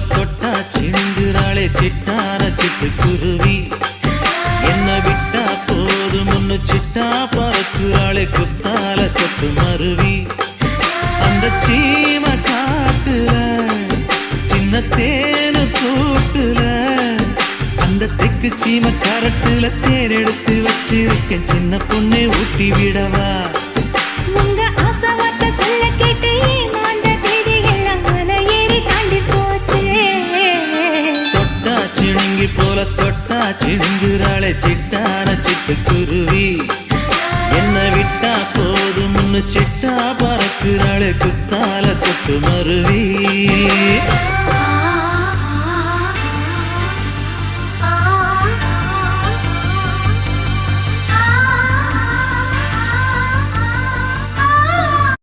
தொட்டா சிந்துறாளே சிட்டான சிட்டுக்குருவி என்ன விட்டா போதும் முன்னு சிட்டா பறக்குறாளே குத்தால கொத்து மருவி அந்த சீம காட்டுல சின்ன தேனு கூட்டுல அந்த தெக்கு சீம கரட்டுல தேர் எடுத்து வச்சிருக்கேன் சின்ன பொண்ணை ஊட்டி விடவா உங்க ஆசை வார்த்தை சொல்ல கேட்டு ஏமாந்த தேதி எல்லாம் மலை ஏறி தாண்டி போச்சு தொட்டா சிணுங்கி போல தொட்டா சிணுங்குறாளே சிட்டான சிட்டுக்குருவி என்ன விட்டா போதும் முன்னு சிட்டா பறக்குறாளே குத்தால கொத்து மருவி